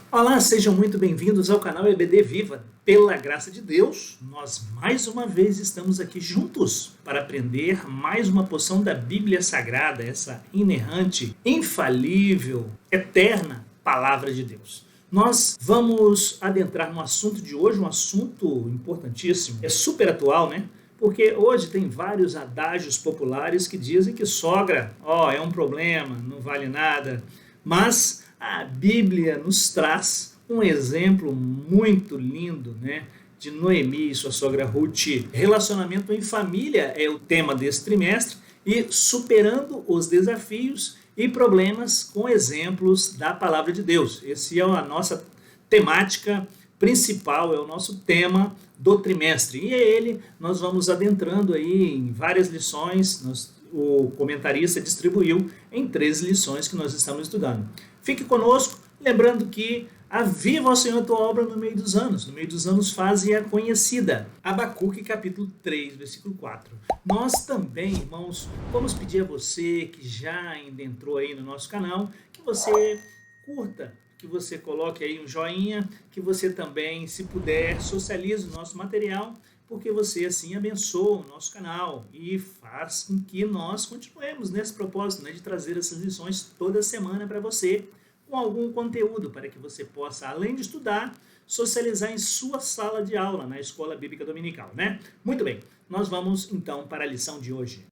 Olá, sejam muito bem-vindos ao canal EBD Viva. Pela graça de Deus, nós mais uma vez estamos aqui juntos para aprender mais uma porção da Bíblia Sagrada, essa inerrante, infalível, eterna Palavra de Deus. Nós vamos adentrar no assunto de hoje, um assunto importantíssimo, é super atual, né? Porque hoje tem vários adágios populares que dizem que sogra, é um problema, não vale nada, mas a Bíblia nos traz um exemplo muito lindo, né, de Noemi e sua sogra Ruth. Relacionamento em família é o tema desse trimestre e superando os desafios e problemas com exemplos da palavra de Deus. Esse é a nossa temática principal, é o nosso tema do trimestre. E ele nós vamos adentrando aí em várias lições. O comentarista distribuiu em 3 lições que nós estamos estudando. Fique conosco, lembrando que aviva ao Senhor a tua obra no meio dos anos faze-a conhecida. Abacuque capítulo 3, versículo 4. Nós também, irmãos, vamos pedir a você que já entrou aí no nosso canal, que você curta, que você coloque aí um joinha, que você também, se puder, socialize o nosso material, porque você assim abençoa o nosso canal e faz com que nós continuemos nesse propósito, né, de trazer essas lições toda semana para você, com algum conteúdo para que você possa, além de estudar, socializar em sua sala de aula, na Escola Bíblica Dominical, né? Muito bem, nós vamos então para a lição de hoje.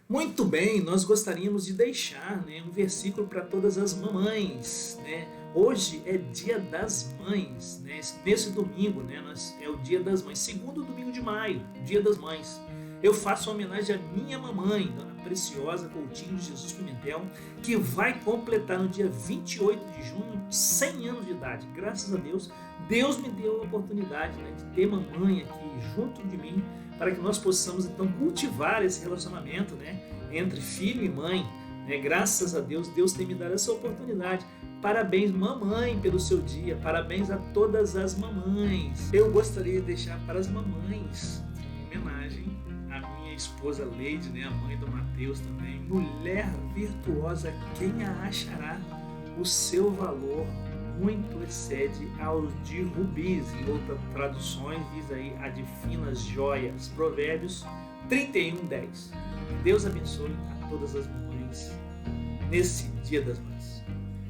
Muito bem, nós gostaríamos de deixar, né, um versículo para todas as mamães, né? Hoje é dia das mães, né? Nesse domingo, né, é o dia das mães, segundo domingo de maio, dia das mães. Eu faço uma homenagem à minha mamãe, Dona Preciosa Coutinho de Jesus Pimentel, que vai completar no dia 28 de junho 100 anos de idade. Graças a Deus, Deus me deu a oportunidade, né, de ter mamãe aqui junto de mim, para que nós possamos então cultivar esse relacionamento, né, entre filho e mãe. Né? Graças a Deus, Deus tem me dado essa oportunidade. Parabéns, mamãe, pelo seu dia. Parabéns a todas as mamães. Eu gostaria de deixar para as mamães uma homenagem à minha esposa Leide, né, a mãe do Mateus também. Mulher virtuosa, quem a achará? O seu valor muito excede aos de rubis. Em outras traduções diz aí a de finas joias. Provérbios 31:10. Deus abençoe a todas as mamães nesse Dia das Mães.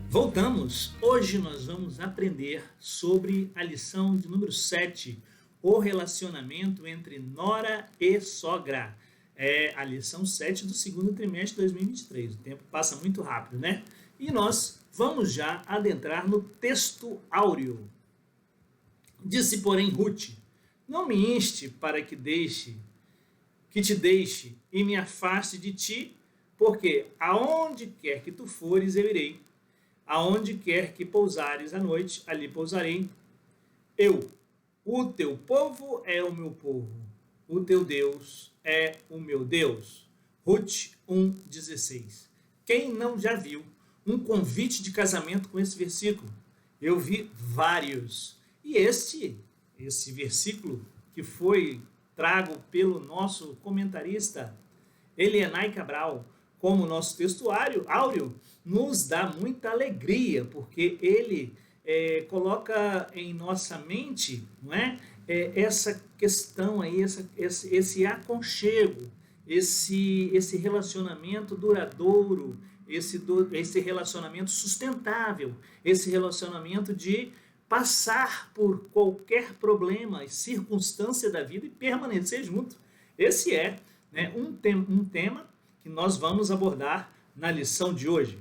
Voltamos. Hoje nós vamos aprender sobre a lição de número 7, o relacionamento entre nora e sogra. É a lição 7 do segundo trimestre de 2023. O tempo passa muito rápido, né? E nós vamos já adentrar no texto áureo. Disse, porém, Ruth: não me inste para que te deixe e me afaste de ti, porque aonde quer que tu fores, eu irei. Aonde quer que pousares à noite, ali pousarei. O teu povo é o meu povo, o teu Deus é o meu Deus. Ruth 1:16. Quem não já viu um convite de casamento com esse versículo? Eu vi vários. E esse versículo que foi trago pelo nosso comentarista Elianai Cabral como nosso texto áureo, nos dá muita alegria, porque ele coloca em nossa mente, não é, essa questão aí, esse aconchego, esse relacionamento duradouro, esse relacionamento sustentável, esse relacionamento de passar por qualquer problema e circunstância da vida e permanecer junto. Esse é, né, um tema que nós vamos abordar na lição de hoje.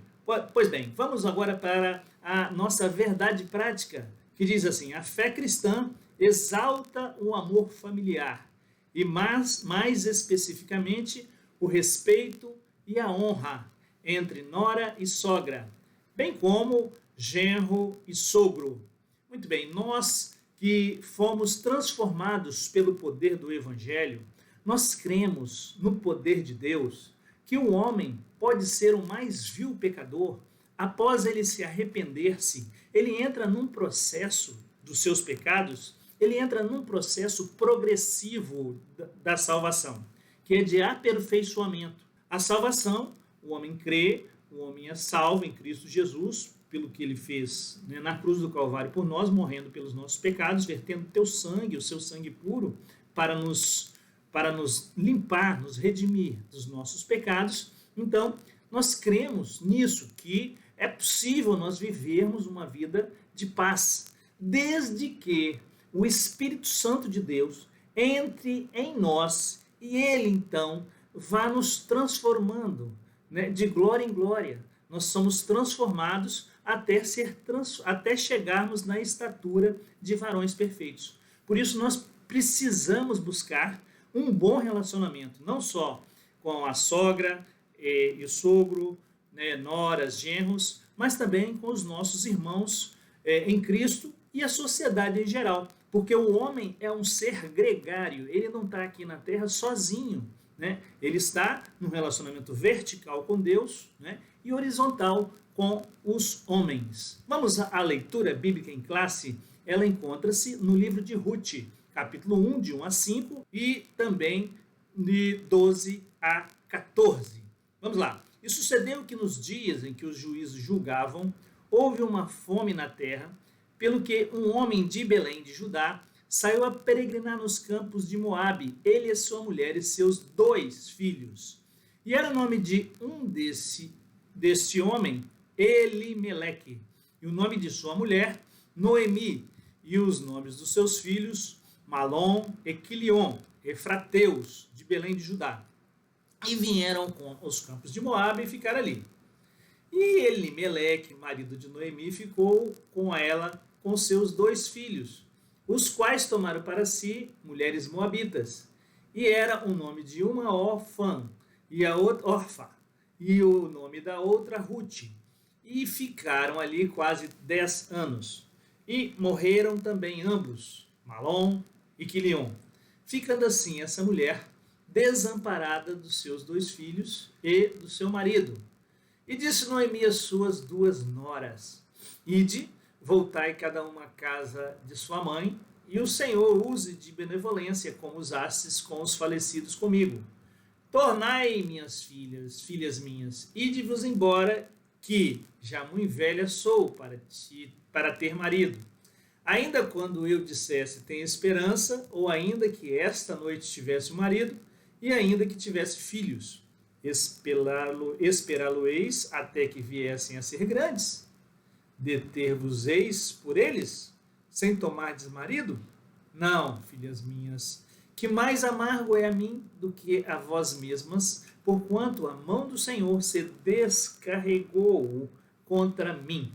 Pois bem, vamos agora para a nossa verdade prática, que diz assim: a fé cristã exalta o amor familiar e mais especificamente o respeito e a honra entre nora e sogra, bem como genro e sogro. Muito bem, nós que fomos transformados pelo poder do Evangelho, nós cremos no poder de Deus, que o homem pode ser o mais vil pecador. Após ele se arrepender-se, ele entra num processo dos seus pecados, ele entra num processo progressivo da salvação, que é de aperfeiçoamento. A salvação, o homem crê, o homem é salvo em Cristo Jesus, pelo que ele fez, né, na cruz do Calvário por nós, morrendo pelos nossos pecados, vertendo teu sangue, o seu sangue puro, para nos limpar, nos redimir dos nossos pecados. Então, nós cremos nisso, que é possível nós vivermos uma vida de paz, desde que o Espírito Santo de Deus entre em nós e ele, então, vá nos transformando, né, de glória em glória. Nós somos transformados até chegarmos na estatura de varões perfeitos. Por isso, nós precisamos buscar um bom relacionamento, não só com a sogra e o sogro, né, noras, genros, mas também com os nossos irmãos em Cristo e a sociedade em geral. Porque o homem é um ser gregário, ele não está aqui na Terra sozinho, né? Ele está num relacionamento vertical com Deus, né, e horizontal com os homens. Vamos à leitura bíblica em classe? Ela encontra-se no livro de Ruth, capítulo 1, de 1 a 5, e também de 12 a 14. Vamos lá. E sucedeu que nos dias em que os juízes julgavam, houve uma fome na terra, pelo que um homem de Belém de Judá saiu a peregrinar nos campos de Moabe, ele e sua mulher e seus 2 filhos. E era o nome de deste homem, Elimeleque, e o nome de sua mulher, Noemi, e os nomes dos seus filhos, Malom e Quilion, efrateus, de Belém de Judá. E vieram com os campos de Moabe e ficaram ali. E Elimeleque, marido de Noemi, ficou com ela com seus 2 filhos, os quais tomaram para si mulheres moabitas. E era o nome de uma Orfã, e a outra Orfa, e o nome da outra Ruth. E ficaram ali quase 10 anos. E morreram também ambos, Malom e Quilion, ficando assim essa mulher desamparada dos seus 2 filhos e do seu marido. E disse Noemi às suas 2 noras: Ide, voltai cada uma à casa de sua mãe, e o Senhor use de benevolência como usastes com os falecidos comigo. Tornai, minhas filhas, filhas minhas, ide-vos embora, que já muito velha sou para ter marido. Ainda quando eu dissesse tenho esperança, ou ainda que esta noite tivesse um marido, e ainda que tivesse filhos, esperá-lo-eis até que viessem a ser grandes. Deter-vos-eis por eles, sem tomardes marido? Não, filhas minhas, que mais amargo é a mim do que a vós mesmas, porquanto a mão do Senhor se descarregou contra mim.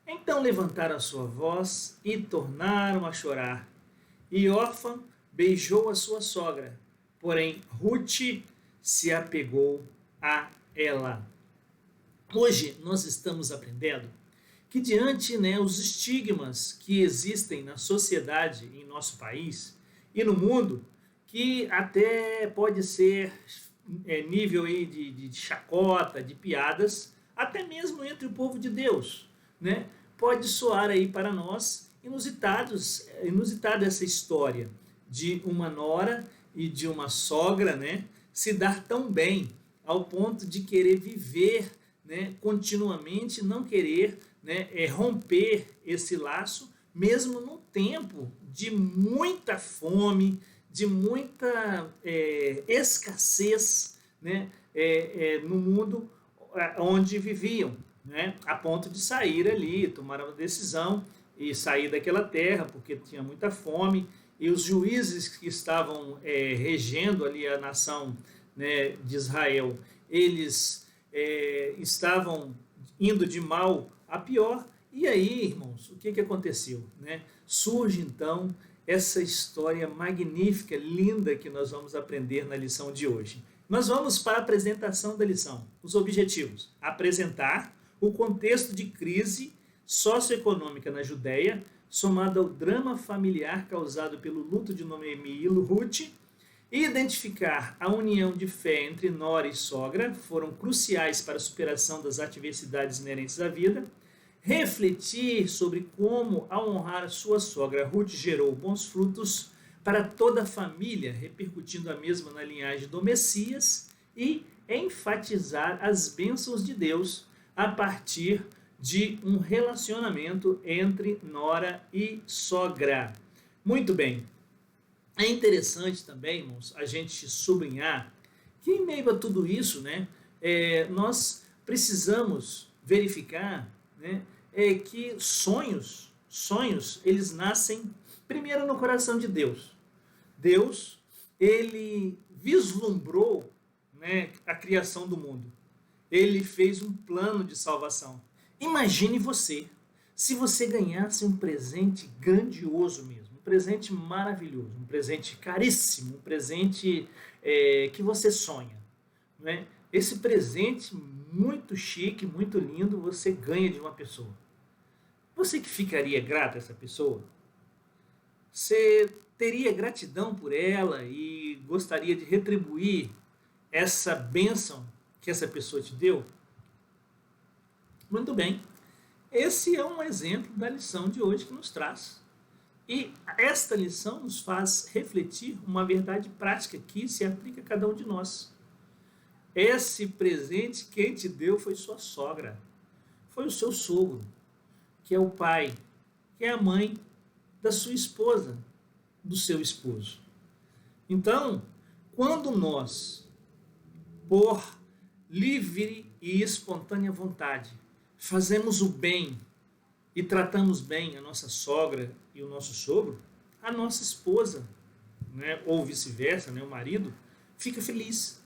Então levantaram a sua voz e tornaram a chorar. E Orfã beijou a sua sogra, porém Ruth se apegou a ela. Hoje nós estamos aprendendo que diante, né, os estigmas que existem na sociedade em nosso país e no mundo, que até pode ser nível aí de chacota, de piadas, até mesmo entre o povo de Deus, né? Pode soar aí para nós inusitada essa história de uma nora e de uma sogra, né, se dar tão bem ao ponto de querer viver, né, continuamente, não querer, né, romper esse laço, mesmo no tempo de muita fome, de muita escassez, né, no mundo onde viviam, né, a ponto de sair ali, tomar uma decisão e sair daquela terra, porque tinha muita fome, e os juízes que estavam regendo ali a nação, né, de Israel, eles estavam indo de mal a pior. E aí, irmãos, o que aconteceu, né? Surge então essa história magnífica, linda, que nós vamos aprender na lição de hoje. Nós vamos para a apresentação da lição. Os objetivos: apresentar o contexto de crise socioeconômica na Judéia, somado ao drama familiar causado pelo luto de Noemi e Ruth, e identificar a união de fé entre nora e sogra, foram cruciais para a superação das adversidades inerentes à vida. Refletir sobre como, ao honrar a sua sogra, Ruth gerou bons frutos para toda a família, repercutindo a mesma na linhagem do Messias, e enfatizar as bênçãos de Deus a partir de um relacionamento entre nora e sogra. Muito bem. É interessante também, irmãos, a gente sublinhar que em meio a tudo isso, né, nós precisamos verificar, né, que sonhos, eles nascem primeiro no coração de Deus. Deus, ele vislumbrou, né, a criação do mundo. Ele fez um plano de salvação. Imagine você, se você ganhasse um presente grandioso mesmo, um presente maravilhoso, um presente caríssimo, um presente que você sonha, né? Esse presente muito chique, muito lindo, você ganha de uma pessoa. Você que ficaria grato a essa pessoa? Você teria gratidão por ela e gostaria de retribuir essa bênção que essa pessoa te deu? Muito bem. Esse é um exemplo da lição de hoje que nos traz. E esta lição nos faz refletir uma verdade prática que se aplica a cada um de nós. Esse presente quem te deu foi sua sogra, foi o seu sogro, que é o pai, que é a mãe da sua esposa, do seu esposo. Então, quando nós, por livre e espontânea vontade, fazemos o bem e tratamos bem a nossa sogra e o nosso sogro, a nossa esposa, né, ou vice-versa, né, o marido, fica feliz.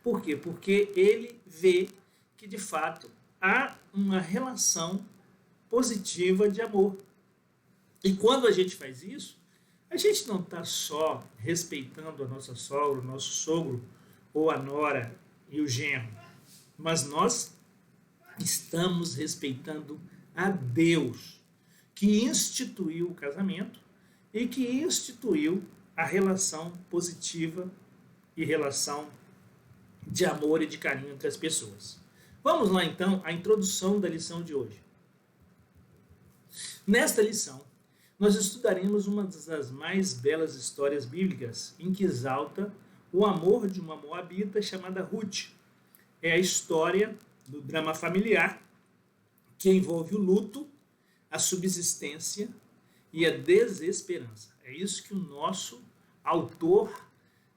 Por quê? Porque ele vê que, de fato, há uma relação positiva de amor. E quando a gente faz isso, a gente não está só respeitando a nossa sogra, o nosso sogro, ou a nora e o genro, mas nós estamos respeitando a Deus, que instituiu o casamento e que instituiu a relação positiva e relação de amor e de carinho entre as pessoas. Vamos lá então à introdução da lição de hoje. Nesta lição, nós estudaremos uma das mais belas histórias bíblicas em que exalta o amor de uma moabita chamada Ruth. É a história do drama familiar que envolve o luto, a subsistência e a desesperança. É isso que o nosso autor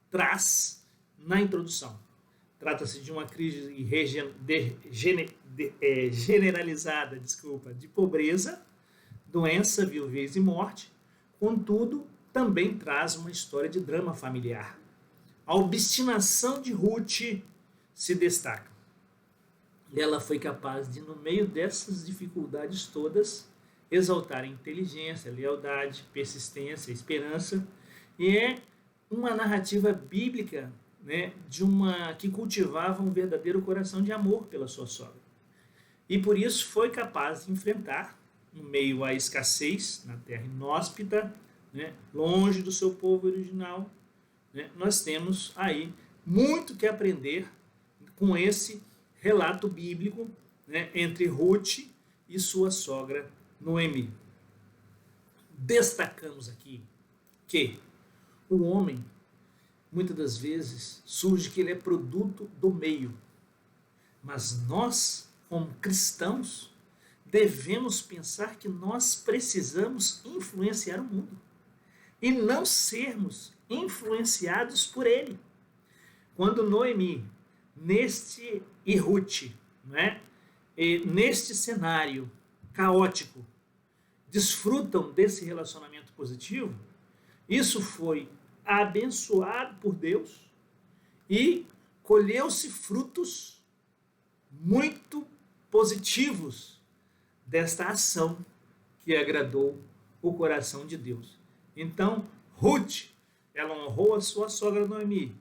traz na introdução. Trata-se de uma crise generalizada, de pobreza, doença, viuvez e morte. Contudo, também traz uma história de drama familiar. A obstinação de Ruth se destaca. Ela foi capaz de, no meio dessas dificuldades todas, exaltar a inteligência, a lealdade, persistência, a esperança. E é uma narrativa bíblica, né, que cultivava um verdadeiro coração de amor pela sua sogra. E por isso foi capaz de enfrentar, no meio à escassez, na terra inóspita, né, longe do seu povo original, né, nós temos aí muito que aprender com esse relato bíblico, né, entre Ruth e sua sogra Noemi. Destacamos aqui que o homem, muitas das vezes, surge que ele é produto do meio. Mas nós, como cristãos, devemos pensar que nós precisamos influenciar o mundo e não sermos influenciados por ele. Quando Noemi, e Ruth, né, neste cenário caótico, desfrutam desse relacionamento positivo, isso foi abençoado por Deus e colheu-se frutos muito positivos desta ação que agradou o coração de Deus. Então, Ruth, ela honrou a sua sogra Noemi,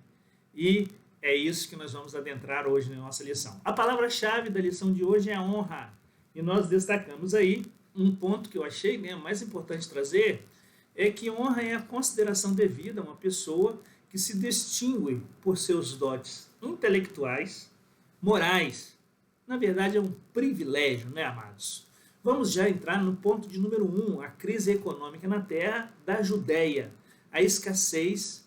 e é isso que nós vamos adentrar hoje na nossa lição. A palavra-chave da lição de hoje é a honra, e nós destacamos aí um ponto que eu achei, né, mais importante trazer, é que honra é a consideração devida a uma pessoa que se distingue por seus dotes intelectuais, morais. Na verdade, é um privilégio, né, amados? Vamos já entrar no ponto de número 1, a crise econômica na terra da Judéia, a escassez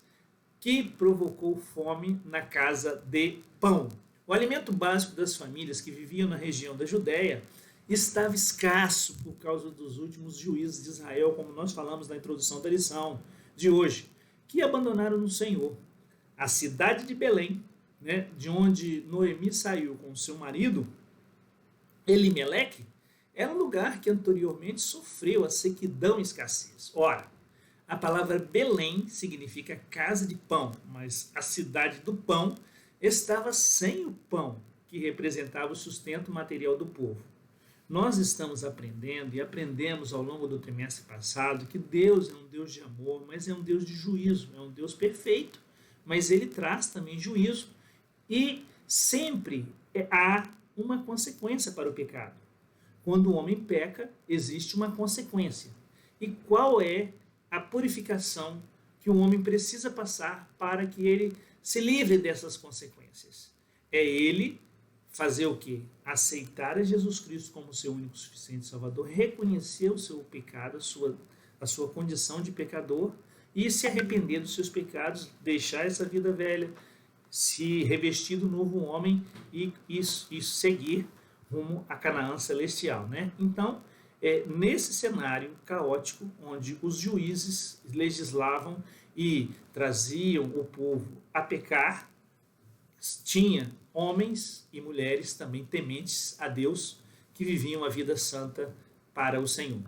que provocou fome na casa de pão. O alimento básico das famílias que viviam na região da Judéia estava escasso por causa dos últimos juízes de Israel, como nós falamos na introdução da lição de hoje, que abandonaram o Senhor. A cidade de Belém, né, de onde Noemi saiu com seu marido, Elimeleque, era um lugar que anteriormente sofreu a sequidão e escassez. Ora, a palavra Belém significa casa de pão, mas a cidade do pão estava sem o pão, que representava o sustento material do povo. Nós estamos aprendendo e aprendemos ao longo do trimestre passado que Deus é um Deus de amor, mas é um Deus de juízo, é um Deus perfeito, mas ele traz também juízo e sempre há uma consequência para o pecado. Quando o homem peca, existe uma consequência. E qual é a purificação que o homem precisa passar para que ele se livre dessas consequências? É ele fazer o quê? Aceitar a Jesus Cristo como seu único suficiente Salvador, reconhecer o seu pecado, a sua condição de pecador e se arrepender dos seus pecados, deixar essa vida velha, se revestir do novo homem e seguir rumo a Canaã celestial, né? Então, nesse cenário caótico, onde os juízes legislavam e traziam o povo a pecar, tinha homens e mulheres também tementes a Deus, que viviam a vida santa para o Senhor.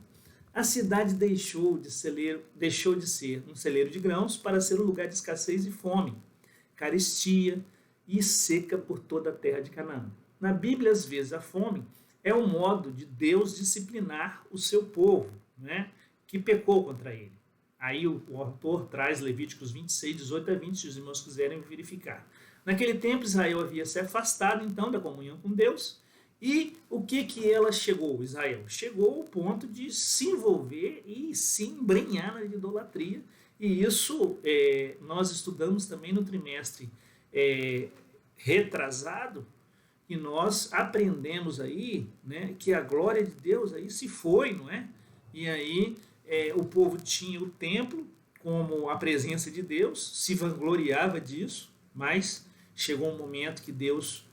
A cidade deixou de ser um celeiro de grãos para ser um lugar de escassez e fome, carestia e seca por toda a terra de Canaã. Na Bíblia, às vezes, a fome é um modo de Deus disciplinar o seu povo, né, que pecou contra ele. Aí o autor traz Levíticos 26, 18 a 20, se os irmãos quiserem verificar. Naquele tempo, Israel havia se afastado, então, da comunhão com Deus. E o que ela chegou, Israel? Chegou ao ponto de se envolver e se embrenhar na idolatria. E isso nós estudamos também no trimestre retrasado, e nós aprendemos aí, né, que a glória de Deus aí se foi, não é? E aí o povo tinha o templo como a presença de Deus, se vangloriava disso, mas chegou um momento que Deus,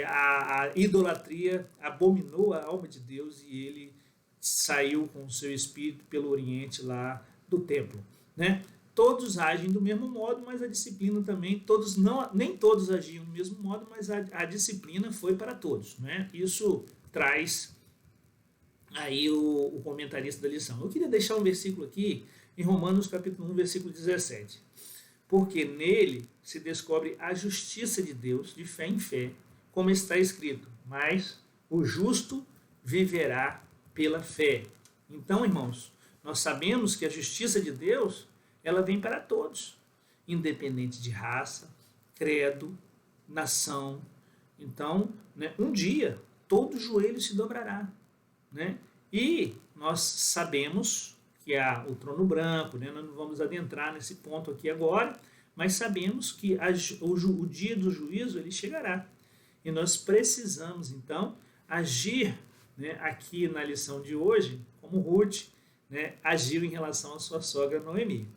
a idolatria abominou a alma de Deus e ele saiu com o seu espírito pelo oriente lá do templo, né? Todos agem do mesmo modo, mas a disciplina também, nem todos agiam do mesmo modo, mas a disciplina foi para todos, né? Isso traz aí o comentarista da lição. Eu queria deixar um versículo aqui em Romanos capítulo 1, versículo 17. Porque nele se descobre a justiça de Deus de fé em fé, como está escrito, mas o justo viverá pela fé. Então, irmãos, nós sabemos que a justiça de Deus, ela vem para todos, independente de raça, credo, nação. Então, né, um dia, todo joelho se dobrará, né? E nós sabemos que há o trono branco, né? Nós não vamos adentrar nesse ponto aqui agora, mas sabemos que o dia do juízo ele chegará. E nós precisamos, então, agir, né, aqui na lição de hoje, como Ruth, né, agiu em relação à sua sogra Noemi.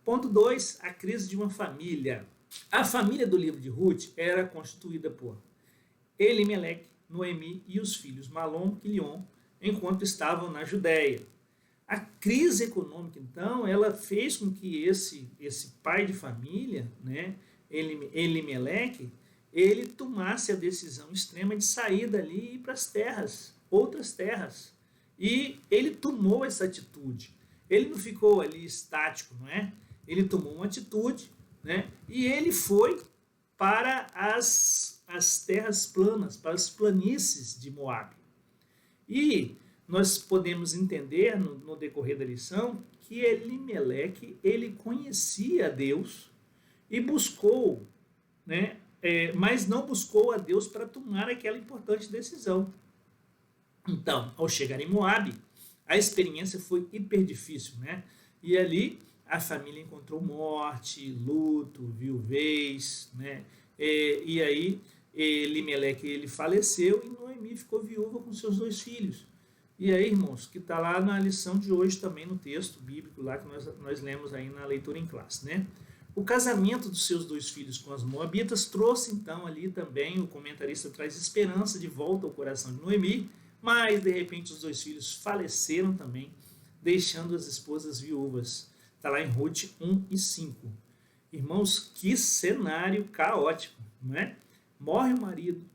Ponto 2, a crise de uma família. A família do livro de Ruth era constituída por Elimeleque, Noemi e os filhos Malom e Quilion, enquanto estavam na Judéia. A crise econômica, então, ela fez com que esse pai de família, né, Elimeleque, ele tomasse a decisão extrema de sair dali e ir para as terras, outras terras. E ele tomou essa atitude. Ele não ficou ali estático, não é? Ele tomou uma atitude, né? E ele foi para as terras planas, para as planícies de Moabe. E nós podemos entender no decorrer da lição que Elimeleque, ele conhecia a Deus e buscou, né? Mas não buscou a Deus para tomar aquela importante decisão. Então, ao chegar em Moabe, a experiência foi hiper difícil, né? E ali a família encontrou morte, luto, viuvez, né? E aí Elimeleque ele faleceu e Noemi ficou viúva com seus 2 filhos. E aí, irmãos, que está lá na lição de hoje também no texto bíblico lá que nós lemos aí na leitura em classe, né? O casamento dos seus dois filhos com as moabitas trouxe então ali também, o comentarista traz esperança de volta ao coração de Noemi, mas de repente os dois filhos faleceram também, deixando as esposas viúvas. Está lá em Ruth 1:5. Irmãos, que cenário caótico, não é? Morre o marido,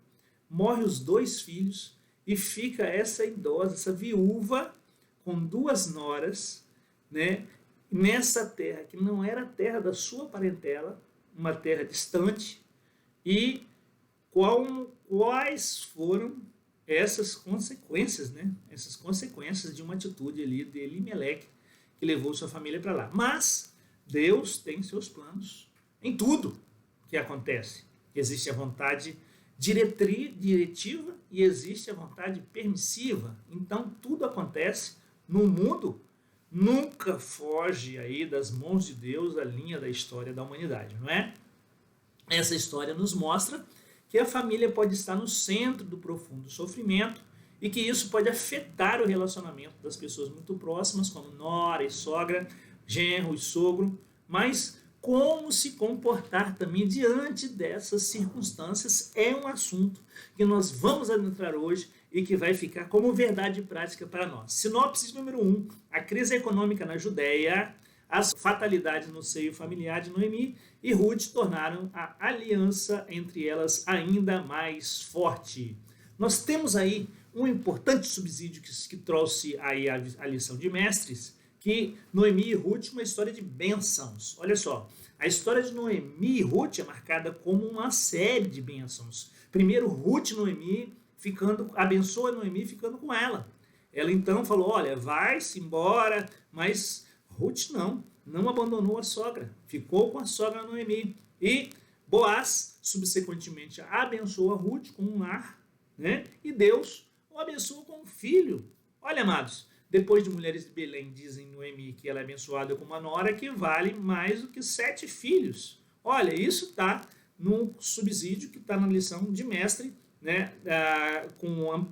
morre os dois filhos e fica essa idosa, essa viúva com duas noras, né? Nessa terra que não era a terra da sua parentela, uma terra distante, e quais foram essas consequências, né? Essas consequências de uma atitude ali de Elimeleque que levou sua família para lá. Mas Deus tem seus planos em tudo que acontece. Existe a vontade diretiva e existe a vontade permissiva. Então tudo acontece no mundo, nunca foge aí das mãos de Deus a linha da história da humanidade, não é? Essa história nos mostra que a família pode estar no centro do profundo sofrimento e que isso pode afetar o relacionamento das pessoas muito próximas, como nora e sogra, genro e sogro, mas como se comportar também diante dessas circunstâncias é um assunto que nós vamos adentrar hoje e que vai ficar como verdade prática para nós. Sinopse número 1, a crise econômica na Judéia, as fatalidades no seio familiar de Noemi e Ruth tornaram a aliança entre elas ainda mais forte. Nós temos aí um importante subsídio que trouxe aí a lição de mestres, que Noemi e Ruth, uma história de bênçãos. Olha só, a história de Noemi e Ruth é marcada como uma série de bênçãos. Primeiro, Ruth e Noemi abençoa Noemi ficando com ela. Ela então falou, olha, vai-se embora, mas Ruth não abandonou a sogra, ficou com a sogra Noemi. E Boaz, subsequentemente, abençoa Ruth com um lar, né? E Deus o abençoa com um filho. Olha, amados, depois de mulheres de Belém dizem Noemi que ela é abençoada com uma nora que vale mais do que 7 filhos. Olha, isso está no subsídio que está na lição de mestre, né, com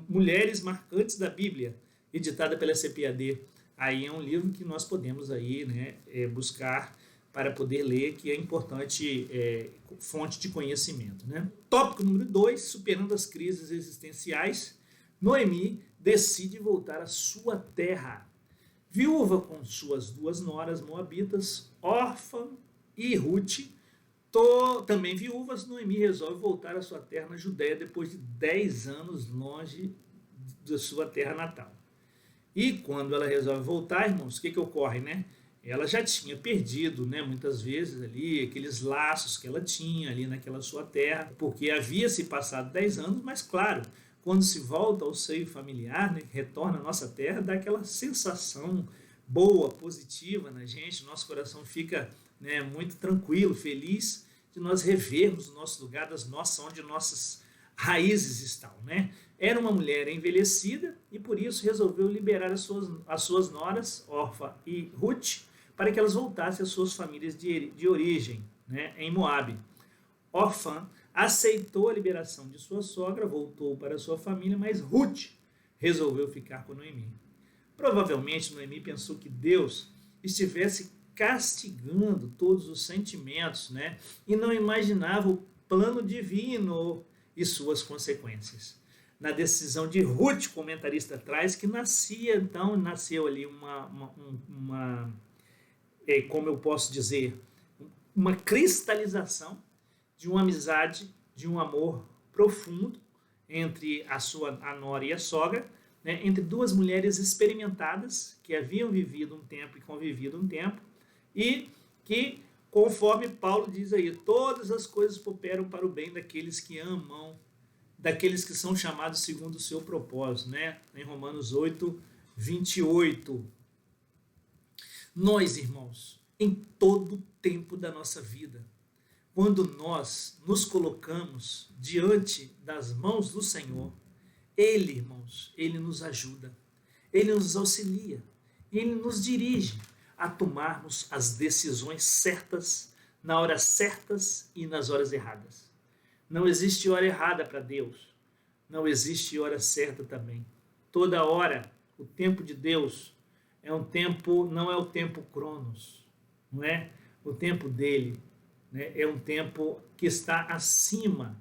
mulheres marcantes da Bíblia, editada pela CPAD. Aí é um livro que nós podemos aí, né, buscar para poder ler, que é importante fonte de conhecimento. Né? Tópico número 2, superando as crises existenciais, Noemi decide voltar à sua terra. Viúva com suas duas noras moabitas, órfã e Ruth, também viúvas, Noemi resolve voltar à sua terra na Judéia depois de 10 anos longe da sua terra natal. E quando ela resolve voltar, irmãos, o que ocorre, né? Ela já tinha perdido, né, muitas vezes ali, aqueles laços que ela tinha ali naquela sua terra, porque havia se passado 10 anos, mas claro, quando se volta ao seio familiar, né, retorna à nossa terra, dá aquela sensação boa, positiva na gente, nosso coração fica, né, muito tranquilo, feliz de nós revermos o nosso lugar, onde nossas raízes estão, né? Era uma mulher envelhecida e por isso resolveu liberar as suas noras, Orfa e Ruth, para que elas voltassem às suas famílias de origem, né, em Moabe. Orfã aceitou a liberação de sua sogra, voltou para sua família, mas Ruth resolveu ficar com Noemi. Provavelmente Noemi pensou que Deus estivesse castigando todos os sentimentos, né, e não imaginava o plano divino e suas consequências. Na decisão de Ruth, o comentarista traz que nasceu ali como eu posso dizer, uma cristalização de uma amizade, de um amor profundo entre a nora e a sogra, né, entre duas mulheres experimentadas que haviam vivido um tempo e convivido um tempo, e que, conforme Paulo diz aí, todas as coisas cooperam para o bem daqueles que amam, daqueles que são chamados segundo o seu propósito, né? Em Romanos 8:28. Nós, irmãos, em todo o tempo da nossa vida, quando nós nos colocamos diante das mãos do Senhor, Ele, irmãos, Ele nos ajuda, Ele nos auxilia, Ele nos dirige a tomarmos as decisões certas, na hora certas e nas horas erradas. Não existe hora errada para Deus. Não existe hora certa também. Toda hora, o tempo de Deus é um tempo, não é o tempo cronos, não é? O tempo dele, né, é um tempo que está acima,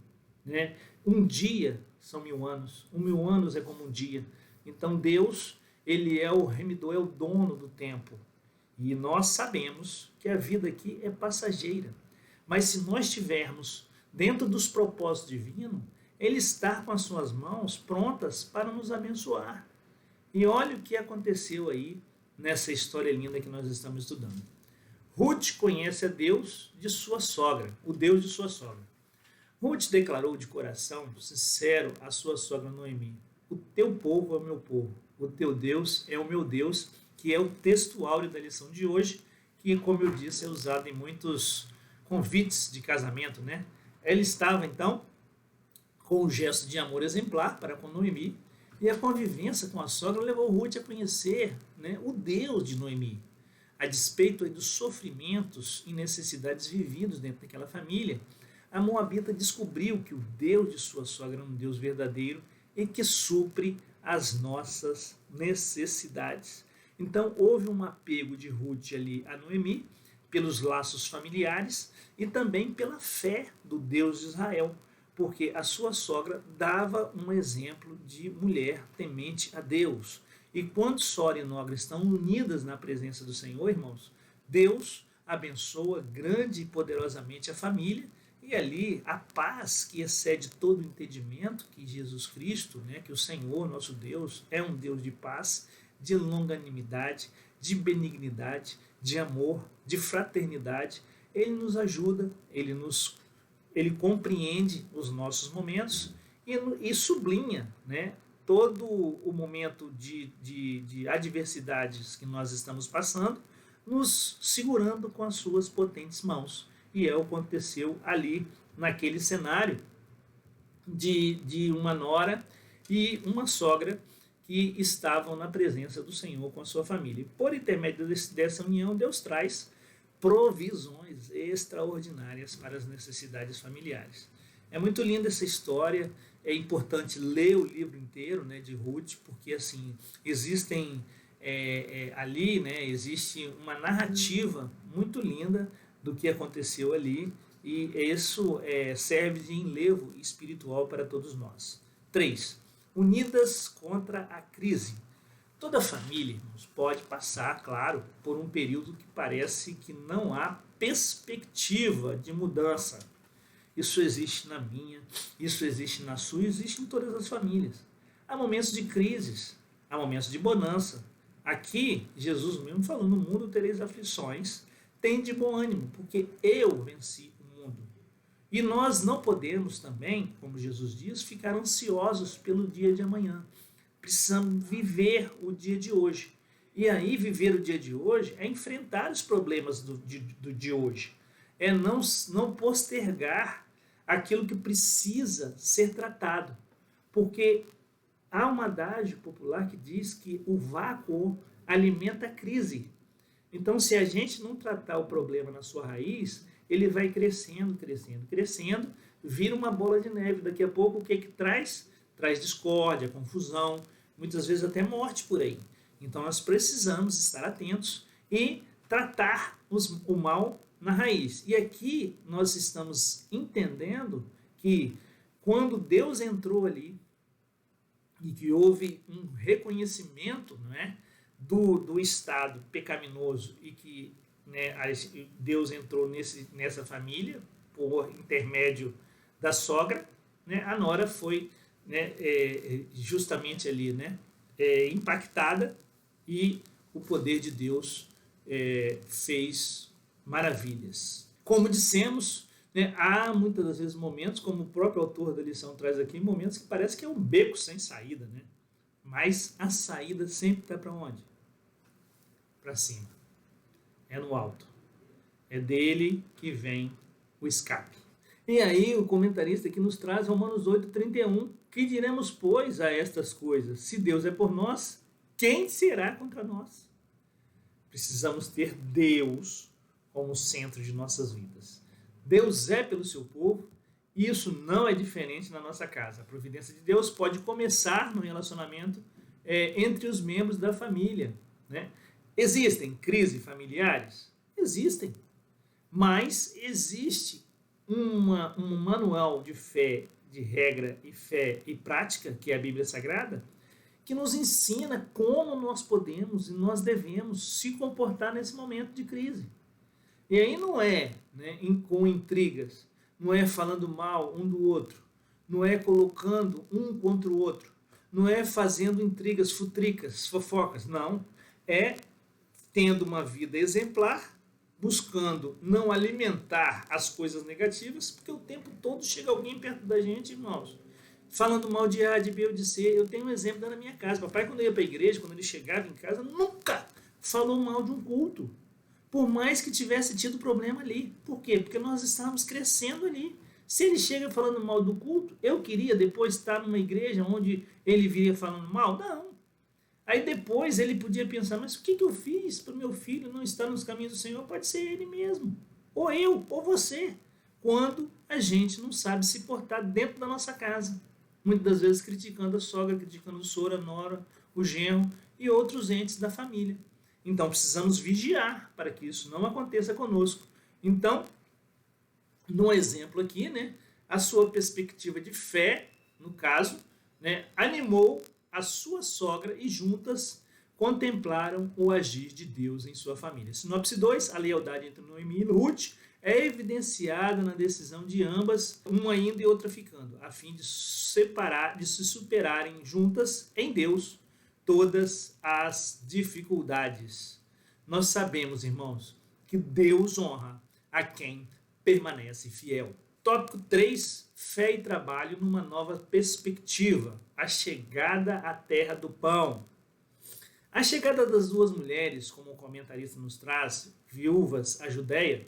né? Um dia são 1000 anos, 1000 anos é como um dia. Então Deus, ele é o remidor, é o dono do tempo. E nós sabemos que a vida aqui é passageira. Mas se nós estivermos dentro dos propósitos divinos, ele está com as suas mãos prontas para nos abençoar. E olha o que aconteceu aí nessa história linda que nós estamos estudando. Ruth conhece a Deus de sua sogra, o Deus de sua sogra. Ruth declarou de coração sincero à sua sogra Noemi: o teu povo é o meu povo, o teu Deus é o meu Deus, que é o texto áureo da lição de hoje, que, como eu disse, é usado em muitos convites de casamento, né? Ela estava, então, com um gesto de amor exemplar para com Noemi, e a convivência com a sogra levou Ruth a conhecer, né, o Deus de Noemi. A despeito aí dos sofrimentos e necessidades vividos dentro daquela família, a moabita descobriu que o Deus de sua sogra é um Deus verdadeiro e que supre as nossas necessidades. Então houve um apego de Ruth ali a Noemi, pelos laços familiares e também pela fé do Deus de Israel, porque a sua sogra dava um exemplo de mulher temente a Deus. E quando Sora e Nogra estão unidas na presença do Senhor, irmãos, Deus abençoa grande e poderosamente a família, e ali a paz que excede todo o entendimento, que Jesus Cristo, né, que o Senhor, nosso Deus, é um Deus de paz, de longanimidade, de benignidade, de amor, de fraternidade. Ele nos ajuda, ele compreende os nossos momentos e sublinha, né, todo o momento de adversidades que nós estamos passando, nos segurando com as suas potentes mãos. E é o que aconteceu ali naquele cenário de uma nora e uma sogra que estavam na presença do Senhor com a sua família. E por intermédio dessa união, Deus traz provisões extraordinárias para as necessidades familiares. É muito linda essa história, é importante ler o livro inteiro, né, de Ruth, porque assim existem ali, né, existe uma narrativa muito linda do que aconteceu ali, e isso serve de enlevo espiritual para todos nós. 3. Unidas contra a crise. Toda família, irmãos, pode passar, claro, por um período que parece que não há perspectiva de mudança. Isso existe na minha, isso existe na sua, existe em todas as famílias. Há momentos de crises, há momentos de bonança. Aqui, Jesus mesmo falou: no mundo tereis aflições, tende bom ânimo, porque eu venci o mundo. E nós não podemos também, como Jesus diz, ficar ansiosos pelo dia de amanhã. Precisamos viver o dia de hoje. E aí, viver o dia de hoje é enfrentar os problemas do de hoje. É não postergar aquilo que precisa ser tratado. Porque há um adágio popular que diz que o vácuo alimenta a crise. Então, se a gente não tratar o problema na sua raiz, ele vai crescendo, crescendo, crescendo, vira uma bola de neve. Daqui a pouco, o que traz? Traz discórdia, confusão, muitas vezes até morte por aí. Então, nós precisamos estar atentos e tratar o mal na raiz. E aqui nós estamos entendendo que quando Deus entrou ali e que houve um reconhecimento, não é, do estado pecaminoso e que, né, Deus entrou nessa família por intermédio da sogra, né, a nora foi, né, justamente ali, né, impactada, e o poder de Deus fez maravilhas. Como dissemos, né, há muitas das vezes momentos, como o próprio autor da lição traz aqui, momentos que parece que é um beco sem saída, né? Mas a saída sempre está para onde? Para cima. É no alto. É dele que vem o escape. E aí o comentarista aqui nos traz Romanos 8:31. Que diremos, pois, a estas coisas? Se Deus é por nós, quem será contra nós? Precisamos ter Deus como centro de nossas vidas. Deus é pelo seu povo, e isso não é diferente na nossa casa. A providência de Deus pode começar no relacionamento entre os membros da família, né? Existem crises familiares? Existem. Mas existe um manual de fé, de regra e fé e prática, que é a Bíblia Sagrada, que nos ensina como nós podemos e nós devemos se comportar nesse momento de crise. E aí não é, né, com intrigas, não é falando mal um do outro, não é colocando um contra o outro, não é fazendo intrigas, futricas, fofocas, não. É tendo uma vida exemplar, buscando não alimentar as coisas negativas, porque o tempo todo chega alguém perto da gente, irmãos, falando mal de A, de B ou de C. Eu tenho um exemplo da minha casa. Papai, quando ia para a igreja, quando ele chegava em casa, nunca falou mal de um culto, por mais que tivesse tido problema ali. Por quê? Porque nós estávamos crescendo ali. Se ele chega falando mal do culto, eu queria depois estar numa igreja onde ele viria falando mal? Não. Aí depois ele podia pensar, mas o que eu fiz para o meu filho não estar nos caminhos do Senhor? Pode ser ele mesmo, ou eu, ou você, quando a gente não sabe se portar dentro da nossa casa. Muitas das vezes criticando a sogra, criticando o sogro, a nora, o genro e outros entes da família. Então precisamos vigiar para que isso não aconteça conosco. Então, no exemplo aqui, né, a sua perspectiva de fé, no caso, né, animou a sua sogra e juntas contemplaram o agir de Deus em sua família. Sinopse 2, a lealdade entre Noemi e Ruth é evidenciada na decisão de ambas, uma indo e outra ficando, a fim de se superarem juntas em Deus todas as dificuldades. Nós sabemos, irmãos, que Deus honra a quem permanece fiel. Tópico 3, fé e trabalho numa nova perspectiva. A chegada à terra do pão. A chegada das duas mulheres, como o comentarista nos traz, viúvas à Judéia,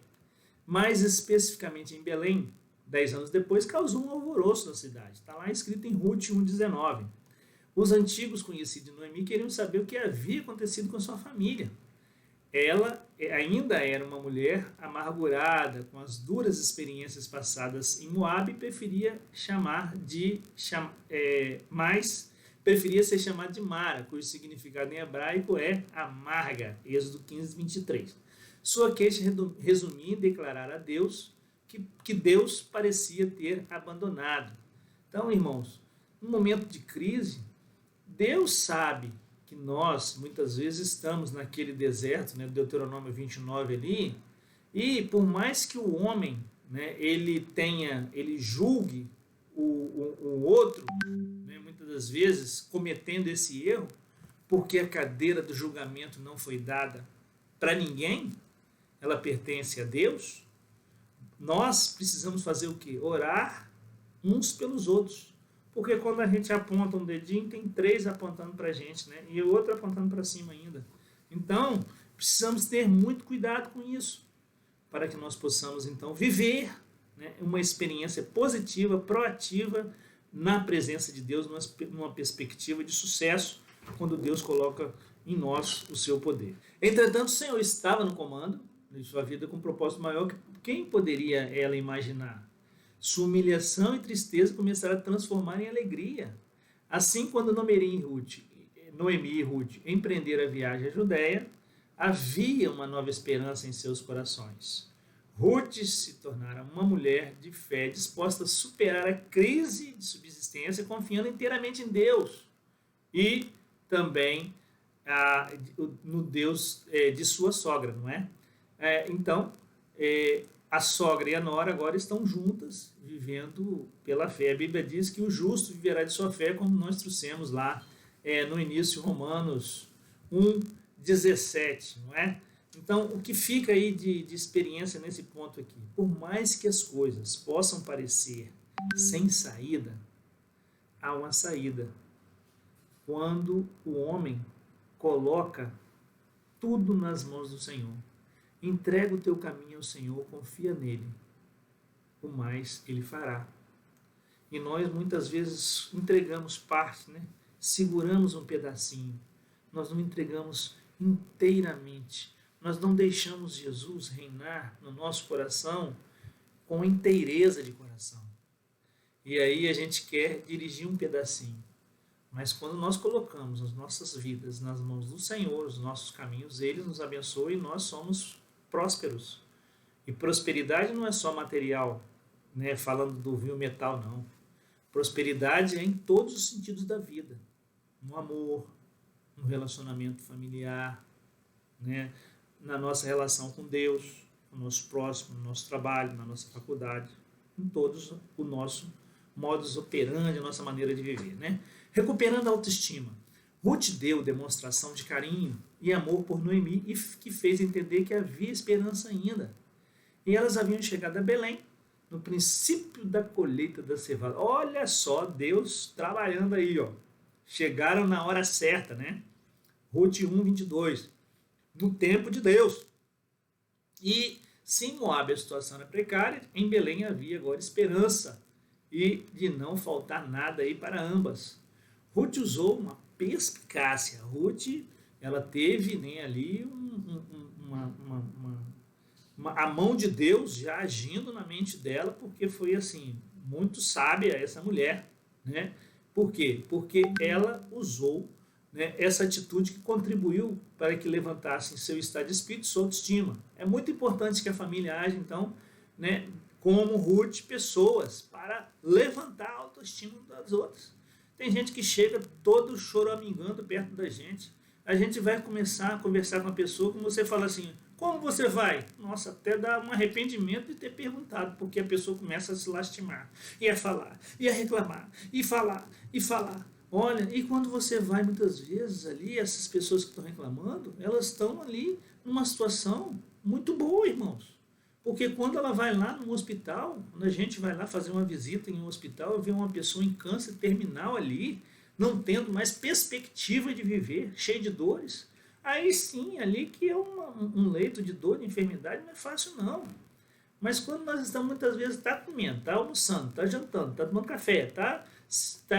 mais especificamente em Belém, 10 anos depois, causou um alvoroço na cidade. Está lá escrito em Ruth 1,19. Os antigos conhecidos de Noemi queriam saber o que havia acontecido com sua família. Ela ainda era uma mulher amargurada, com as duras experiências passadas em Moabe, e preferia ser chamada de Mara, cujo significado em hebraico é amarga, Êxodo 15, 23. Sua queixa resumia em declarar a Deus que Deus parecia ter abandonado. Então, irmãos, no momento de crise, Deus sabe que nós, muitas vezes, estamos naquele deserto, né, Deuteronômio 29 ali, e por mais que o homem, né, ele julgue o outro, né, muitas das vezes, cometendo esse erro, porque a cadeira do julgamento não foi dada para ninguém, ela pertence a Deus, nós precisamos fazer o quê? Orar uns pelos outros. Porque quando a gente aponta um dedinho, tem 3 apontando para a gente, né? E o outro apontando para cima ainda. Então, precisamos ter muito cuidado com isso, para que nós possamos, então, viver, né, uma experiência positiva, proativa, na presença de Deus, numa perspectiva de sucesso, quando Deus coloca em nós o seu poder. Entretanto, o Senhor estava no comando de sua vida com um propósito maior que quem poderia ela imaginar. Sua humilhação e tristeza começaram a transformar em alegria. Assim, quando Noemi e Ruth empreenderam a viagem à Judéia, havia uma nova esperança em seus corações. Ruth se tornara uma mulher de fé disposta a superar a crise de subsistência, confiando inteiramente em Deus e também no Deus de sua sogra, não é? Então, a sogra e a nora agora estão juntas, vivendo pela fé. A Bíblia diz que o justo viverá de sua fé, como nós trouxemos lá no início, Romanos 1,17, não é? Então, o que fica aí de experiência nesse ponto aqui? Por mais que as coisas possam parecer sem saída, há uma saída. Quando o homem coloca tudo nas mãos do Senhor. Entrega o teu caminho ao Senhor, confia nele, o mais ele fará. E nós muitas vezes entregamos parte, né? Seguramos um pedacinho, nós não entregamos inteiramente, nós não deixamos Jesus reinar no nosso coração com inteireza de coração. E aí a gente quer dirigir um pedacinho. Mas quando nós colocamos as nossas vidas nas mãos do Senhor, os nossos caminhos, Ele nos abençoa e nós somos prósperos. E prosperidade não é só material, né? Falando do vil metal, não. Prosperidade é em todos os sentidos da vida. No amor, no relacionamento familiar, né? Na nossa relação com Deus, com o nosso próximo, no nosso trabalho, na nossa faculdade, em todos o nosso modus operandi, a nossa maneira de viver, né? Recuperando a autoestima. Ruth deu demonstração de carinho e amor por Noemi e que fez entender que havia esperança ainda. E elas haviam chegado a Belém no princípio da colheita da cevada. Olha só, Deus trabalhando aí, ó. Chegaram na hora certa, né? Ruth 1:22, no tempo de Deus. E se em Moab a situação era precária, em Belém havia agora esperança e de não faltar nada aí para ambas. Ruth usou uma perspicácia. Ruth, ela teve, né, ali a mão de Deus já agindo na mente dela, porque foi assim, muito sábia essa mulher, né? Por quê? Porque ela usou, né, essa atitude que contribuiu para que levantassem seu estado de espírito e sua autoestima. É muito importante que a família age, então, né, como Ruth, pessoas para levantar a autoestima das outras. Tem gente que chega todo choramingando perto da gente. A gente vai começar a conversar com a pessoa, como você fala assim, como você vai? Nossa, até dá um arrependimento de ter perguntado, porque a pessoa começa a se lastimar, e a falar, e a reclamar, e falar, e falar. Olha, e quando você vai muitas vezes ali, essas pessoas que estão reclamando, elas estão ali numa situação muito boa, irmãos. Porque quando ela vai lá no hospital, quando a gente vai lá fazer uma visita em um hospital, vê uma pessoa em câncer terminal ali, não tendo mais perspectiva de viver, cheio de dores, aí sim, ali que é um leito de dor, de enfermidade, não é fácil não. Mas quando nós estamos muitas vezes, está comendo, está almoçando, está jantando, está tomando café, tá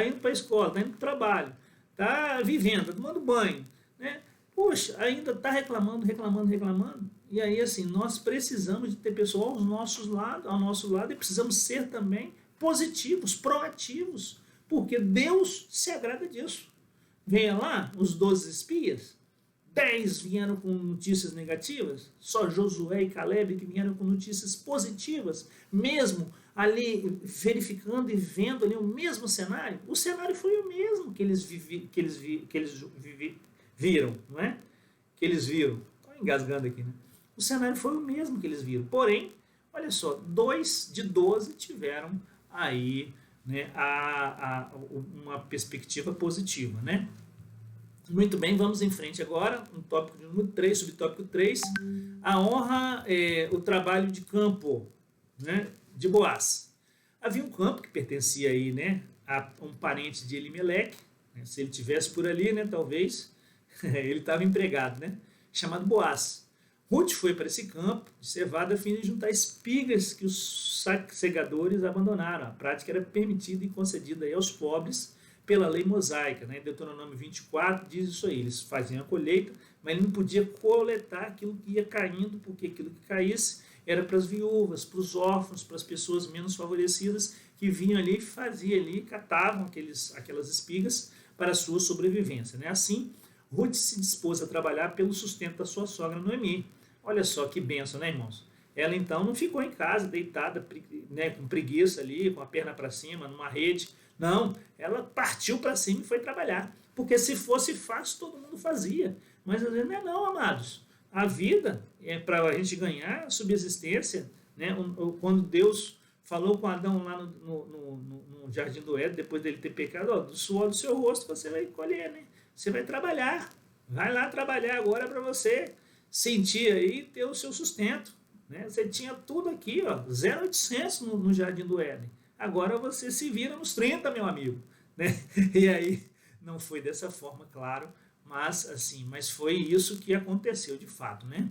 indo para a escola, está indo para o trabalho, está vivendo, está tomando banho, né? Poxa, ainda está reclamando, reclamando, reclamando. E aí, assim, nós precisamos de ter pessoas ao nosso lado, e precisamos ser também positivos, proativos, porque Deus se agrada disso. Venha lá, os 12 espias, 10 vieram com notícias negativas, só Josué e Caleb que vieram com notícias positivas, mesmo ali verificando e vendo ali o mesmo cenário. O cenário foi o mesmo que eles viram, não é? Que eles viram. Estou engasgando aqui, né? O cenário foi o mesmo que eles viram. Porém, olha só, 2 de 12 tiveram aí, né, uma perspectiva positiva, né? Muito bem, vamos em frente agora, um tópico número 3, subtópico 3, a honra, o trabalho de campo, né, de Boaz. Havia um campo que pertencia aí, né, a um parente de Elimeleque, né, se ele tivesse por ali, né, talvez, ele estava empregado, né, chamado Boaz. Ruth foi para esse campo de cevada a fim de juntar espigas que os segadores abandonaram. A prática era permitida e concedida aí aos pobres pela lei mosaica, né? Deuteronômio 24 diz isso aí, eles faziam a colheita, mas ele não podia coletar aquilo que ia caindo, porque aquilo que caísse era para as viúvas, para os órfãos, para as pessoas menos favorecidas que vinham ali e faziam ali, catavam aquelas espigas para a sua sobrevivência, né? Assim, Ruth se dispôs a trabalhar pelo sustento da sua sogra Noemi. Olha só que bênção, né, irmãos? Ela então não ficou em casa deitada, né, com preguiça ali, com a perna para cima, numa rede. Não, ela partiu para cima e foi trabalhar. Porque se fosse fácil, todo mundo fazia. Mas às vezes não é não, amados. A vida é para a gente ganhar a subsistência, né? Quando Deus falou com Adão lá no Jardim do Éden, depois dele ter pecado, ó, do suor do seu rosto você vai colher, né? Você vai trabalhar. Vai lá trabalhar agora para você sentir aí ter o seu sustento. Né? Você tinha tudo aqui, ó, 0,800 no Jardim do Éden. Agora você se vira nos 30, meu amigo. Né? E aí, não foi dessa forma, claro, mas foi isso que aconteceu de fato. Né?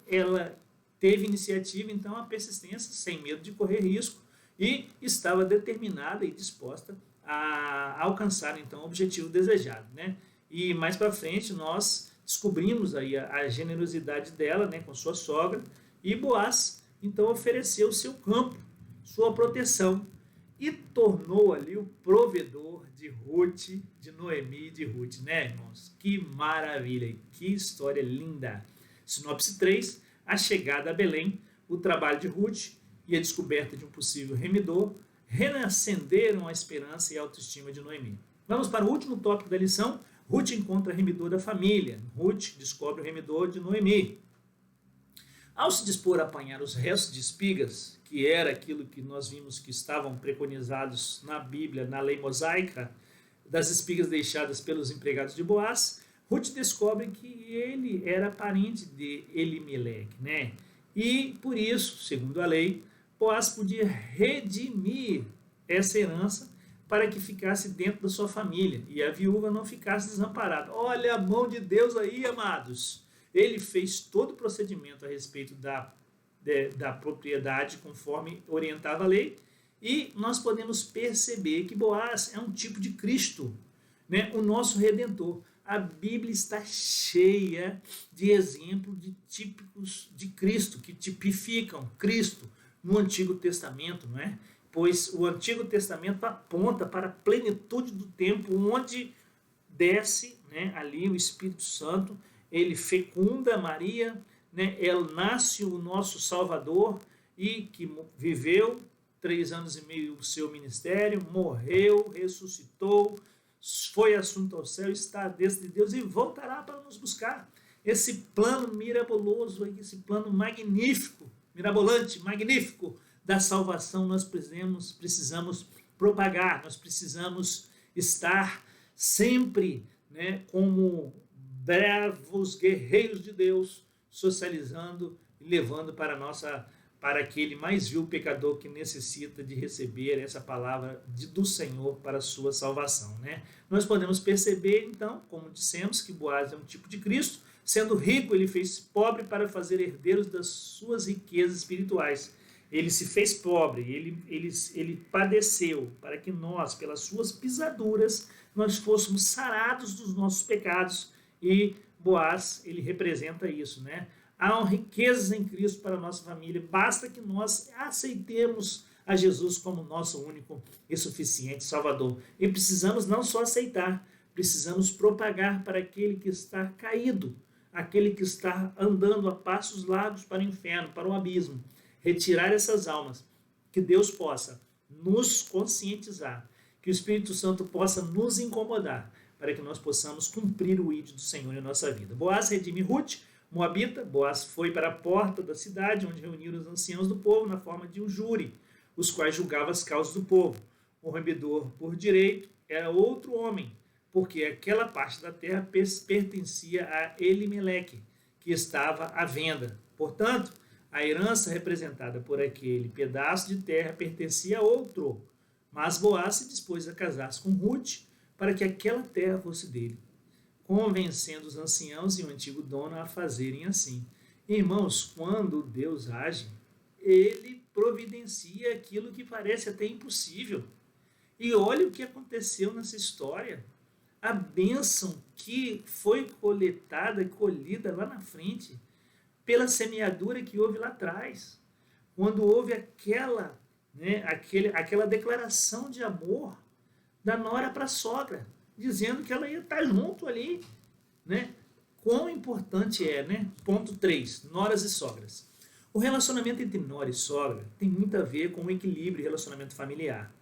Ela teve iniciativa, então, a persistência, sem medo de correr risco, e estava determinada e disposta a alcançar, então, o objetivo desejado. Né? E mais para frente, nós descobrimos aí a generosidade dela, né, com sua sogra, e Boaz, então, ofereceu o seu campo, sua proteção, e tornou ali o provedor de Ruth, de Noemi e de Ruth, né, irmãos? Que maravilha, que história linda. Sinopse 3, a chegada a Belém. o trabalho de Ruth e a descoberta de um possível remidor reacenderam a esperança e a autoestima de Noemi. Vamos para o último tópico da lição. Ruth encontra remidor da família. Ruth descobre o remidor de Noemi. Ao se dispor a apanhar os restos de espigas, que era aquilo que nós vimos que estavam preconizados na Bíblia, na lei mosaica, das espigas deixadas pelos empregados de Boaz, Ruth descobre que ele era parente de Elimeleque, né? E por isso, segundo a lei, Boaz podia redimir essa herança para que ficasse dentro da sua família e a viúva não ficasse desamparada. Olha a mão de Deus aí, amados. Ele fez todo o procedimento a respeito da propriedade conforme orientava a lei, e nós podemos perceber que Boaz é um tipo de Cristo, né? O nosso Redentor. A Bíblia está cheia de exemplos de típicos de Cristo, que tipificam Cristo no Antigo Testamento, não é? Pois o Antigo Testamento aponta para a plenitude do tempo, onde desce, né, ali o Espírito Santo, ele fecunda Maria, né, ele nasce o nosso Salvador, e que viveu 3 anos e meio o seu ministério, morreu, ressuscitou, foi assunto ao céu, está à destra de Deus e voltará para nos buscar. Esse plano mirabuloso, esse plano magnífico, mirabolante, magnífico da salvação, nós precisamos propagar, nós precisamos estar sempre, né, como bravos guerreiros de Deus, socializando e levando para aquele mais vil pecador que necessita de receber essa palavra do Senhor para a sua salvação, né? Nós podemos perceber, então, como dissemos, que Boaz é um tipo de Cristo. Sendo rico, ele fez pobre para fazer herdeiros das suas riquezas espirituais. Ele se fez pobre, ele padeceu para que nós, pelas suas pisaduras, nós fôssemos sarados dos nossos pecados, e Boaz, ele representa isso, né? Há riquezas em Cristo para a nossa família, basta que nós aceitemos a Jesus como nosso único e suficiente Salvador. E precisamos não só aceitar, precisamos propagar para aquele que está caído, aquele que está andando a passos largos para o inferno, para o abismo, retirar essas almas, que Deus possa nos conscientizar, que o Espírito Santo possa nos incomodar, para que nós possamos cumprir o ídolo do Senhor em nossa vida. Boaz redime Ruth, Moabita. Boaz foi para a porta da cidade, onde reuniram os anciãos do povo na forma de um júri, os quais julgavam as causas do povo. O remidor por direito era outro homem, porque aquela parte da terra pertencia a Elimeleque, que estava à venda. Portanto, a herança representada por aquele pedaço de terra pertencia a outro. Mas Boaz se dispôs a casar-se com Ruth para que aquela terra fosse dele, convencendo os anciãos e o antigo dono a fazerem assim. Irmãos, quando Deus age, ele providencia aquilo que parece até impossível. E olha o que aconteceu nessa história. A bênção que foi coletada e colhida lá na frente, pela semeadura que houve lá atrás, quando houve aquela declaração de amor da nora para a sogra, dizendo que ela ia estar junto ali, né? Quão importante é, né? Ponto 3, noras e sogras. O relacionamento entre nora e sogra tem muito a ver com o equilíbrio e relacionamento familiar.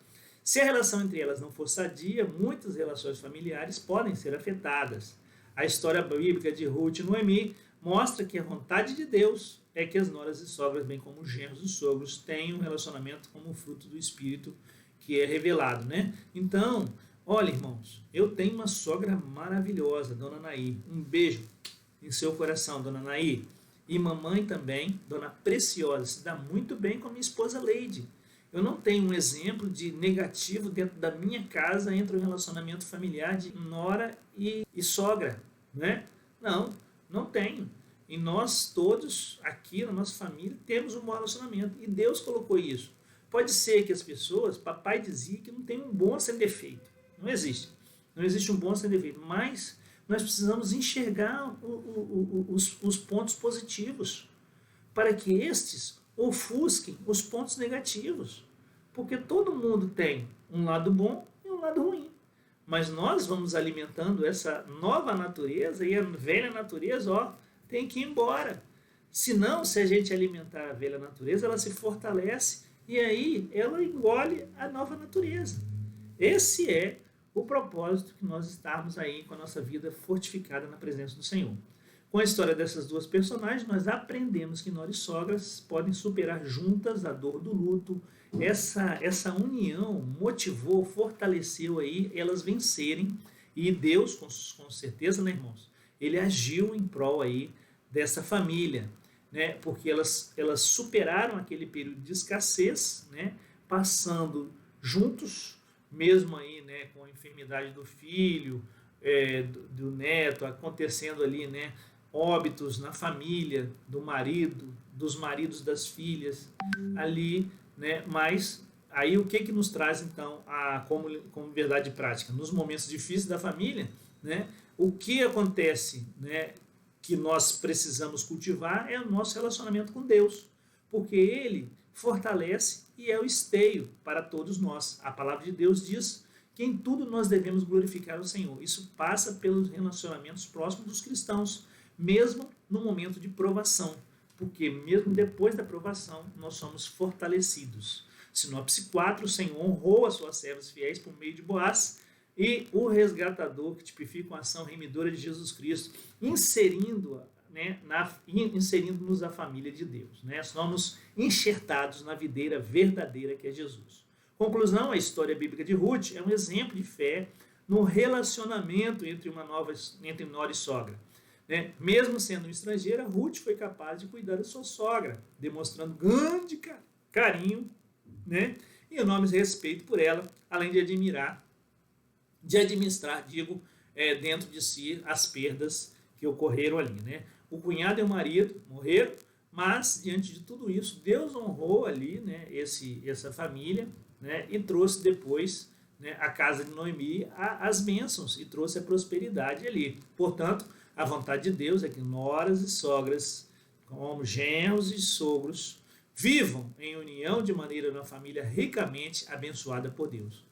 Se a relação entre elas não for sadia, muitas relações familiares podem ser afetadas. A história bíblica de Ruth e Noemi mostra que a vontade de Deus é que as noras e sogras, bem como os genros e sogros, tenham um relacionamento como fruto do Espírito que é revelado, né? Então, olha, irmãos, eu tenho uma sogra maravilhosa, Dona Naí. Um beijo em seu coração, Dona Naí. E mamãe também, Dona Preciosa, se dá muito bem com a minha esposa Leide. Eu não tenho um exemplo de negativo dentro da minha casa entre o relacionamento familiar de nora e sogra, né? Não tenho. E nós todos aqui na nossa família temos um bom relacionamento. E Deus colocou isso. Pode ser que as pessoas, papai dizia que não tem um bom sem defeito. Não existe. Não existe um bom sem defeito. Mas nós precisamos enxergar os pontos positivos para que estes ofusquem os pontos negativos. Porque todo mundo tem um lado bom e um lado ruim. Mas nós vamos alimentando essa nova natureza, e a velha natureza, tem que ir embora. Senão, se a gente alimentar a velha natureza, ela se fortalece e aí ela engole a nova natureza. Esse é o propósito que nós estarmos aí com a nossa vida fortificada na presença do Senhor. Com a história dessas duas personagens, nós aprendemos que nora e sogras podem superar juntas a dor do luto. Essa união motivou, fortaleceu aí elas vencerem. E Deus, com certeza, né, irmãos, ele agiu em prol aí dessa família, né, porque elas superaram aquele período de escassez, né, passando juntos, mesmo aí, né, com a enfermidade do filho, do neto, acontecendo ali, né, óbitos na família do marido, dos maridos das filhas ali, né? Mas aí o que nos traz então como verdade prática? Nos momentos difíceis da família, né? O que acontece, né, que nós precisamos cultivar é o nosso relacionamento com Deus, porque Ele fortalece e é o esteio para todos nós. A palavra de Deus diz que em tudo nós devemos glorificar o Senhor. Isso passa pelos relacionamentos próximos dos cristãos, mesmo no momento de provação, porque mesmo depois da provação nós somos fortalecidos. Sinopse 4, o Senhor honrou as suas servas fiéis por meio de Boaz e o resgatador, que tipifica a ação remidora de Jesus Cristo, inserindo-nos à família de Deus. Né? Somos enxertados na videira verdadeira que é Jesus. Conclusão, a história bíblica de Ruth é um exemplo de fé no relacionamento entre nora e sogra. Né? Mesmo sendo estrangeira, Ruth foi capaz de cuidar da sua sogra, demonstrando grande carinho, né? E enorme respeito por ela, além de administrar, dentro de si as perdas que ocorreram ali. Né? O cunhado e o marido morreram, mas diante de tudo isso, Deus honrou ali, né, essa família, né, e trouxe depois, né, a casa de Noemi as bênçãos e trouxe a prosperidade ali. Portanto, a vontade de Deus é que noras e sogras, como genros e sogros, vivam em união de maneira uma família ricamente abençoada por Deus.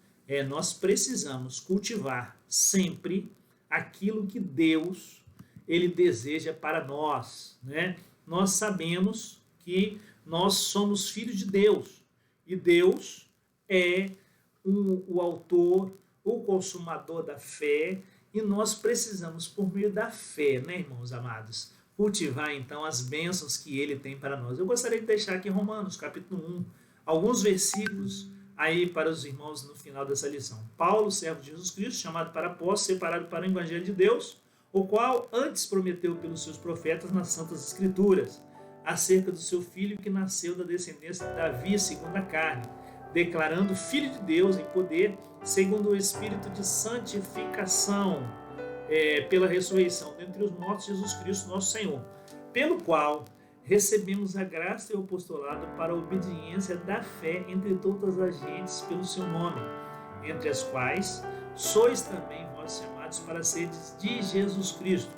Nós precisamos cultivar sempre aquilo que Deus ele deseja para nós. Né? Nós sabemos que nós somos filhos de Deus e Deus é o autor, o consumador da fé. E nós precisamos, por meio da fé, né, irmãos amados, cultivar então as bênçãos que Ele tem para nós. Eu gostaria de deixar aqui em Romanos, capítulo 1, alguns versículos aí para os irmãos no final dessa lição. Paulo, servo de Jesus Cristo, chamado para apóstolo, separado para o Evangelho de Deus, o qual antes prometeu pelos seus profetas nas Santas Escrituras, acerca do seu filho que nasceu da descendência de Davi, segundo a carne, declarando Filho de Deus em poder, segundo o Espírito de santificação, pela ressurreição dentre os mortos, Jesus Cristo, nosso Senhor, pelo qual recebemos a graça e o apostolado para a obediência da fé entre todas as gentes pelo seu nome, entre as quais sois também vós chamados para seres de Jesus Cristo.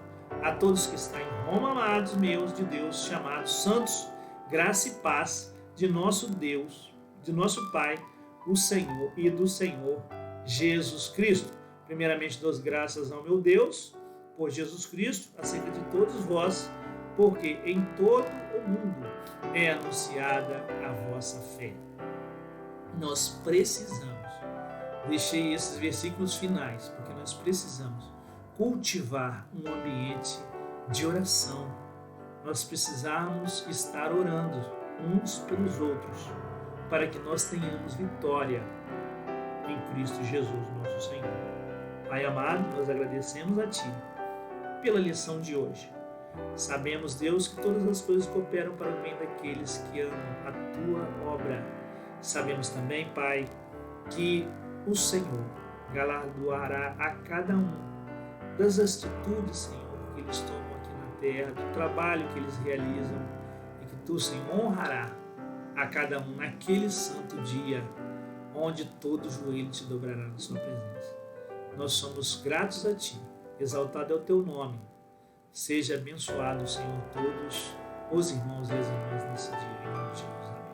A todos que estão em Roma, amados meus de Deus, chamados santos, graça e paz de nosso Deus, de nosso Pai, o Senhor e do Senhor Jesus Cristo. Primeiramente, dou graças ao meu Deus por Jesus Cristo, acerca de todos vós, porque em todo o mundo é anunciada a vossa fé. Nós precisamos, deixei esses versículos finais, porque nós precisamos cultivar um ambiente de oração. Nós precisamos estar orando uns pelos outros, para que nós tenhamos vitória em Cristo Jesus, nosso Senhor. Pai amado, nós agradecemos a Ti pela lição de hoje. Sabemos, Deus, que todas as coisas cooperam para o bem daqueles que amam a Tua obra. Sabemos também, Pai, que o Senhor galardoará a cada um das atitudes, Senhor, que eles tomam aqui na terra, do trabalho que eles realizam, e que Tu, Senhor, honrará a cada um naquele santo dia, onde todo joelho te dobrará na sua presença. Nós somos gratos a Ti, exaltado é o Teu nome. Seja abençoado, Senhor, todos os irmãos e as irmãs nesse dia, em nome de Jesus. Amém.